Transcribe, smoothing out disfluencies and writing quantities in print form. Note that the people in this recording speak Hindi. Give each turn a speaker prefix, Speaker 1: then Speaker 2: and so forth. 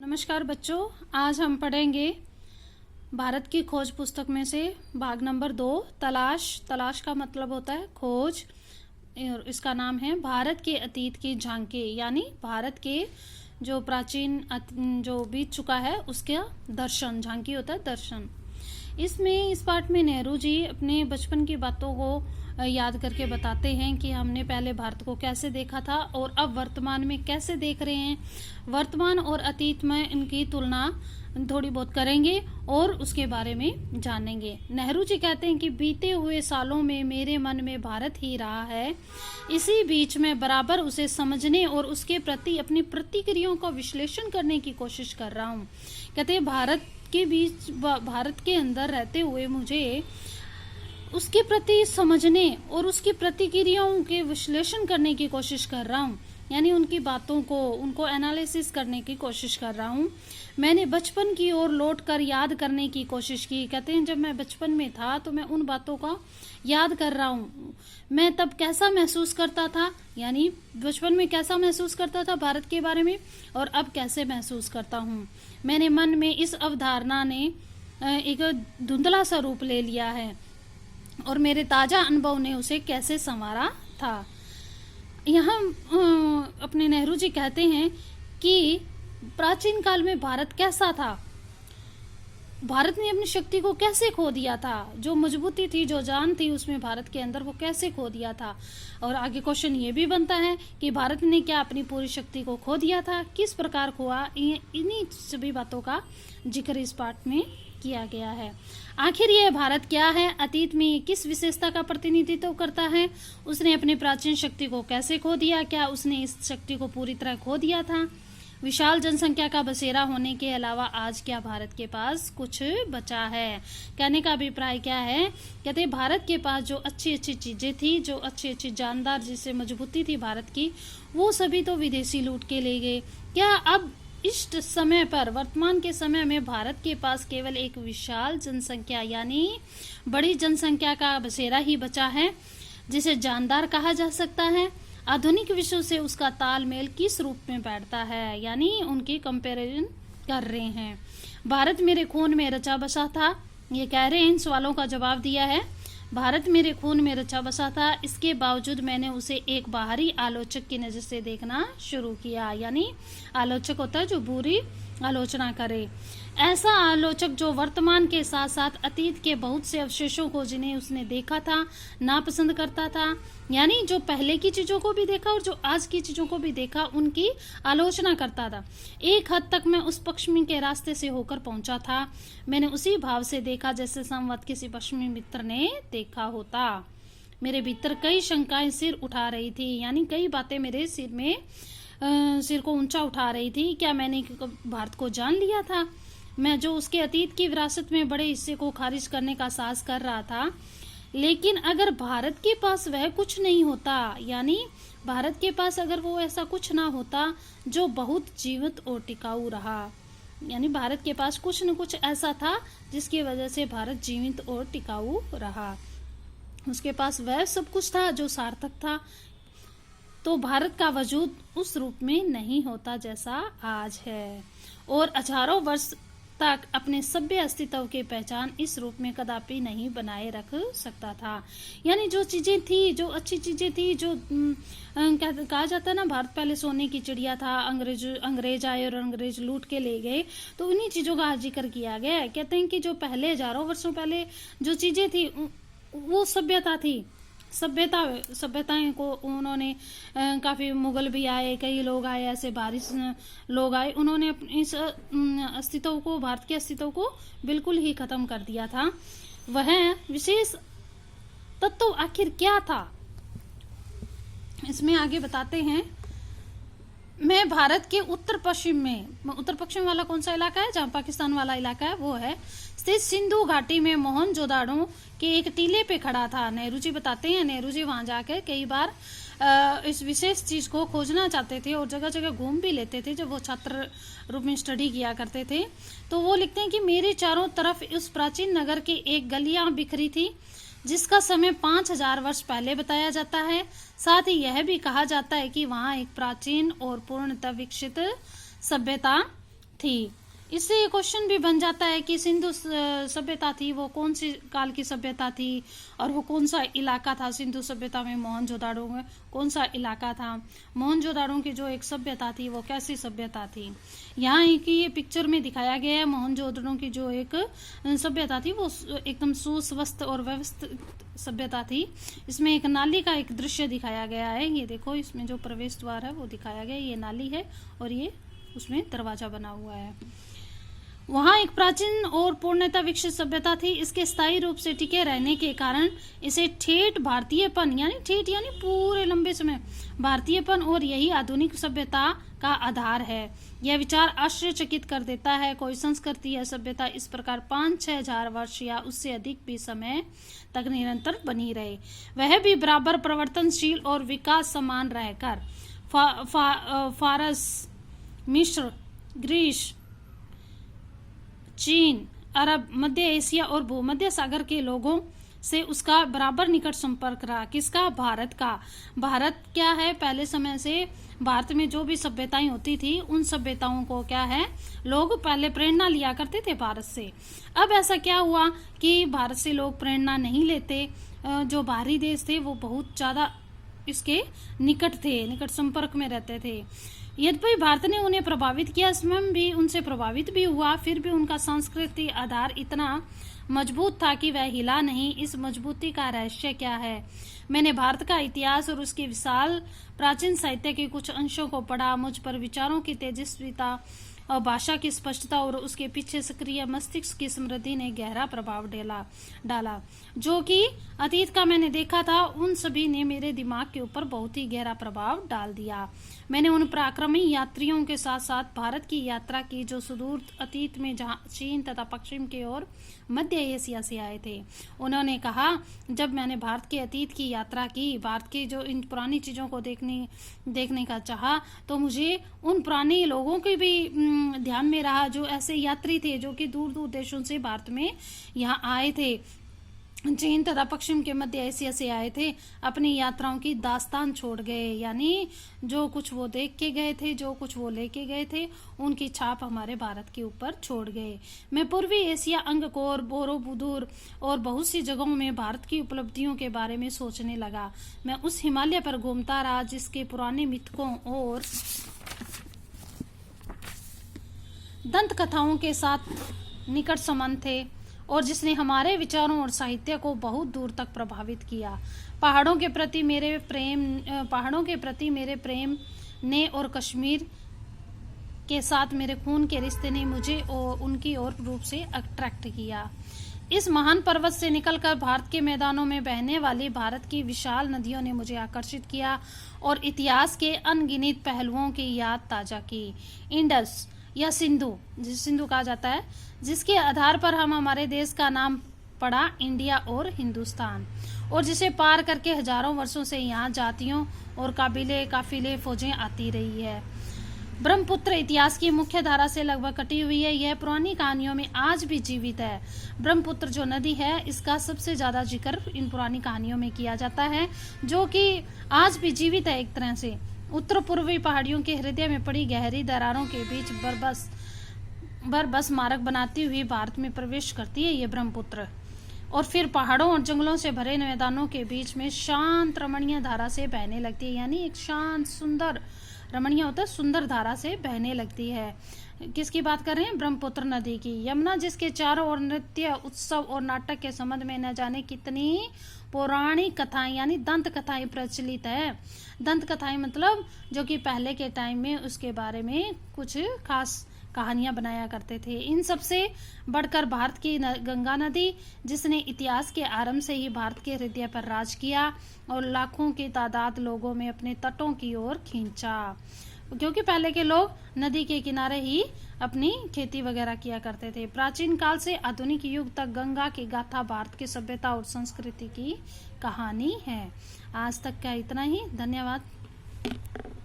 Speaker 1: नमस्कार बच्चों, आज हम पढ़ेंगे भारत की खोज पुस्तक में से भाग नंबर 2 तलाश का मतलब होता है खोज। और इसका नाम है भारत के अतीत की झांकी, यानी भारत के जो प्राचीन जो बीत चुका है उसका दर्शन। झांकी होता है दर्शन। इसमें इस पाठ में नेहरू जी अपने बचपन की बातों को याद करके बताते हैं कि हमने पहले भारत को कैसे देखा था और अब वर्तमान में कैसे देख रहे हैं। वर्तमान और अतीत में इनकी तुलना थोड़ी बहुत करेंगे और उसके बारे में जानेंगे। नेहरू जी कहते हैं कि बीते हुए सालों में मेरे मन में भारत ही रहा है। इसी बीच में बराबर उसे समझने और उसके प्रति अपनी प्रतिक्रियाओं का विश्लेषण करने की कोशिश कर रहा हूँ। कहते हैं भारत के अंदर रहते हुए मुझे उसके प्रति समझने और उसकी प्रतिक्रियाओं के विश्लेषण करने की कोशिश कर रहा हूँ, यानी उनकी बातों को उनको एनालिसिस करने की कोशिश कर रहा हूँ। मैंने बचपन की ओर लौट कर याद करने की कोशिश की। कहते हैं जब मैं बचपन में था तो मैं उन बातों का याद कर रहा हूँ। मैं तब कैसा महसूस करता था, यानी बचपन में कैसा महसूस करता था भारत के बारे में और अब कैसे महसूस करता हूँ। मैंने मन में इस अवधारणा ने एक धुंधला सा रूप ले लिया है और मेरे ताजा अनुभव ने उसे कैसे संवारा था। यहाँ अपने नेहरू जी कहते हैं कि प्राचीन काल में भारत कैसा था, भारत ने अपनी शक्ति को कैसे खो दिया था, जो मजबूती थी जो जान थी उसमें भारत के अंदर वो कैसे खो दिया था। और आगे क्वेश्चन ये भी बनता है कि भारत ने क्या अपनी पूरी शक्ति को खो दिया था, किस प्रकार खोआ। इन्हीं सभी बातों का जिक्र इस पाठ में किया गया है। आखिर यह भारत क्या है, अतीत में ये किस विशेषता का प्रतिनिधित्व करता है, उसने अपनी प्राचीन शक्ति को कैसे खो दिया, क्या उसने इस शक्ति को पूरी तरह खो दिया था। विशाल जनसंख्या का बसेरा होने के अलावा आज क्या भारत के पास कुछ बचा है। कहने का अभिप्राय क्या है, कहते हैं भारत के पास जो अच्छी अच्छी चीजें थी, जो अच्छी अच्छी जानदार जिससे मजबूती थी भारत की, वो सभी तो विदेशी लूट के ले गए। क्या अब इस समय पर वर्तमान के समय में भारत के पास केवल एक विशाल जनसंख्या यानी बड़ी जनसंख्या का बसेरा ही बचा है जिसे जानदार कहा जा सकता है। आधुनिक विश्व से उसका तालमेल किस रूप में बैठता है, यानी उनकी कंपैरिजन कर रहे हैं। भारत मेरे खून में रचा बसा था, ये कह रहे हैं। इन सवालों का जवाब दिया है, भारत मेरे खून में रचा बसा था, इसके बावजूद मैंने उसे एक बाहरी आलोचक की नज़र से देखना शुरू किया। यानी आलोचक होता है जो बुरी आलोचना करे। ऐसा आलोचक जो वर्तमान के साथ साथ अतीत के बहुत से अवशेषों को जिन्हें उसने देखा था नापसंद करता था, यानी जो पहले की चीज़ों को भी देखा और जो आज की चीज़ों को भी देखा उनकी आलोचना करता था। एक हद तक मैं उस पश्चिमी के रास्ते से होकर पहुंचा था। मैंने उसी भाव से देखा जैसे संवत किसी पश्चिमी मित्र ने देखा होता। मेरे भीतर कई शंकाएं सिर उठा रही थी, यानी कई बातें मेरे सिर में सिर को ऊंचा उठा रही थी। क्या मैंने भारत को जान लिया था, मैं जो उसके अतीत की विरासत में बड़े हिस्से को खारिज करने का साहस कर रहा था। लेकिन अगर भारत के पास वह कुछ नहीं होता, यानी भारत के पास अगर वो ऐसा कुछ ना होता जो बहुत जीवित और टिकाऊ रहा, यानी भारत के पास कुछ न कुछ ऐसा था जिसकी वजह से भारत जीवित और टिकाऊ रहा, उसके पास वह सब कुछ था जो सार्थक था, तो भारत का वजूद उस रूप में नहीं होता जैसा आज है और हजारों वर्ष तक अपने सभ्य अस्तित्व की पहचान इस रूप में कदापि नहीं बनाए रख सकता था। यानी जो चीजें थी, जो अच्छी चीजें थी, जो कहा जाता है ना, भारत पहले सोने की चिड़िया था, अंग्रेज आए और अंग्रेज लूट के ले गए, तो उन्हीं चीजों का जिक्र किया गया है। कहते हैं कि जो पहले हजारों वर्षों पहले जो चीजें थी वो सभ्यता थी। सभ्यताएं को उन्होंने काफी मुगल भी आए, कई लोग आए, ऐसे बाहरी लोग आए, उन्होंने इस अस्तित्व को, भारत के अस्तित्व को बिल्कुल ही खत्म कर दिया था। वह विशेष तत्व आखिर क्या था, इसमें आगे बताते हैं। मैं भारत के उत्तर पश्चिम वाला कौन सा इलाका है, जहाँ पाकिस्तान वाला इलाका है, वो है स्थित सिंधु घाटी में मोहनजोदाड़ो के एक टीले पे खड़ा था। नेहरू जी बताते हैं, नेहरू जी वहां जाकर कई बार इस विशेष चीज को खोजना चाहते थे और जगह जगह घूम भी लेते थे जब वो छात्र रूप में स्टडी किया करते थे। तो वो लिखते हैं कि मेरे चारों तरफ उस प्राचीन नगर के एक गलियां बिखरी थी जिसका समय 5000 वर्ष पहले बताया जाता है। साथ ही यह भी कहा जाता है कि वहां एक प्राचीन और पूर्णतः विकसित सभ्यता थी। इससे ये क्वेश्चन भी बन जाता है कि सिंधु सभ्यता थी वो कौन सी काल की सभ्यता थी, और वो कौन सा इलाका था। सिंधु सभ्यता में मोहनजोदाड़ो में कौन सा इलाका था, मोहनजोदाड़ो की जो एक सभ्यता थी वो कैसी सभ्यता थी। यहाँ की ये पिक्चर में दिखाया गया है मोहनजोदाड़ो की जो एक सभ्यता थी वो एकदम सुस्वस्थ और व्यवस्थित सभ्यता थी। इसमें एक नाली का एक दृश्य दिखाया गया है, ये देखो इसमें जो प्रवेश द्वार है वो दिखाया गया है, ये नाली है और ये उसमें दरवाजा बना हुआ है। वहाँ एक प्राचीन और पूर्णतः विकसित सभ्यता थी। इसके स्थायी रूप से टिके रहने के कारण इसे ठेठ भारतीयपन यानी ठेठ यानी पूरे लंबे समय भारतीयपन और यही आधुनिक सभ्यता का आधार है। यह विचार आश्चर्यचकित कर देता है। कोई संस्कृति या सभ्यता इस प्रकार 5-6 हजार वर्ष या उससे अधिक भी समय तक निरंतर बनी रहे, वह भी बराबर परिवर्तनशील और विकास समान रहकर। फारस, मिस्र, ग्रीस, चीन, अरब, मध्य एशिया और भूमध्य सागर के लोगों से उसका बराबर निकट संपर्क रहा। किसका? भारत का। भारत क्या है, पहले समय से भारत में जो भी सभ्यताएं होती थी उन सभ्यताओं को क्या है, लोग पहले प्रेरणा लिया करते थे भारत से। अब ऐसा क्या हुआ कि भारत से लोग प्रेरणा नहीं लेते, जो बाहरी देश थे वो बहुत ज्यादा इसके निकट थे, निकट संपर्क में रहते थे। यद्यपि भारत ने उन्हें प्रभावित किया, स्वयं भी उनसे प्रभावित भी हुआ, फिर भी उनका सांस्कृतिक आधार इतना मजबूत था कि वह हिला नहीं। इस मजबूती का रहस्य क्या है? मैंने भारत का इतिहास और उसके विशाल प्राचीन साहित्य के कुछ अंशों को पढ़ा। मुझ पर विचारों की तेजस्विता और भाषा की स्पष्टता और उसके पीछे सक्रिय मस्तिष्क की समृद्धि ने गहरा प्रभाव डाला। जो कि अतीत का मैंने देखा था उन सभी ने मेरे दिमाग के ऊपर बहुत ही गहरा प्रभाव डाल दिया। मैंने उन पराक्रमी यात्रियों के साथ साथ भारत की यात्रा की जो सुदूर अतीत में जहां चीन तथा पश्चिम की ओर मध्य एशिया से आए थे। उन्होंने कहा, जब मैंने भारत के अतीत की यात्रा की, भारत की जो इन पुरानी चीजों को देखने का चाहा, तो मुझे उन पुराने लोगों के भी ध्यान में रहा जो ऐसे यात्री थे जो कि दूर दूर देशों से भारत में यहाँ आए थे, चीन तथा पश्चिम के मध्य एशिया से आए थे, अपनी यात्राओं की दास्तान छोड़ गए। यानी जो कुछ वो देख के गए थे, जो कुछ वो लेके गए थे, उनकी छाप हमारे भारत के ऊपर छोड़ गए। मैं पूर्वी एशिया, अंगकोर, बोरोबुदुर और बहुत सी जगहों में भारत की उपलब्धियों के बारे में सोचने लगा। मैं उस हिमालय पर घूमता रहा जिसके पुराने मिथकों और दंत कथाओं के साथ निकट संबंध थे और जिसने हमारे विचारों और साहित्य को बहुत दूर तक प्रभावित किया। पहाड़ों के प्रति मेरे प्रेम ने और कश्मीर के साथ मेरे खून के रिश्ते ने मुझे और उनकी ओर रूप से अट्रैक्ट किया। इस महान पर्वत से निकलकर भारत के मैदानों में बहने वाली भारत की विशाल नदियों ने मुझे आकर्षित किया और इतिहास के अनगिनत पहलुओं की याद ताजा की। इंडस या सिंधु, जिसे सिंधु कहा जाता है, जिसके आधार पर हम हमारे देश का नाम पड़ा इंडिया और हिंदुस्तान, और जिसे पार करके हजारों वर्षों से यहाँ जातियों और काफिले फौजें आती रही है। ब्रह्मपुत्र इतिहास की मुख्य धारा से लगभग कटी हुई है। यह पुरानी कहानियों में आज भी जीवित है। ब्रह्मपुत्र जो नदी है, इसका सबसे ज्यादा जिक्र इन पुरानी कहानियों में किया जाता है, जो कि आज भी जीवित है एक तरह से। उत्तर पूर्वी पहाड़ियों के हृदय में पड़ी गहरी दरारों के बीच बरबस मार्ग बनाती हुई भारत में प्रवेश करती है ये ब्रह्मपुत्र, और फिर पहाड़ों और जंगलों से भरे मैदानों के बीच में शांत रमणीय धारा से बहने लगती है। यानी एक शांत सुंदर, रमणीय होता है सुंदर, धारा से बहने लगती है। किसकी बात कर रहे हैं? ब्रह्मपुत्र नदी की। यमुना, जिसके चारों ओर नृत्य, उत्सव और नाटक के संबंध में न जाने कितनी पौराणिक कथाएं यानी दंत कथाएं प्रचलित है। दंत कथाएं मतलब जो कि पहले के टाइम में उसके बारे में कुछ खास कहानियां बनाया करते थे। इन सब से बढ़कर भारत की गंगा नदी, जिसने इतिहास के आरंभ से ही भारत के हृदय पर राज किया और लाखों की तादाद लोगों में अपने तटों की ओर खींचा, क्योंकि पहले के लोग नदी के किनारे ही अपनी खेती वगैरह किया करते थे। प्राचीन काल से आधुनिक युग तक गंगा की गाथा भारत की सभ्यता और संस्कृति की कहानी है। आज तक का इतना ही। धन्यवाद।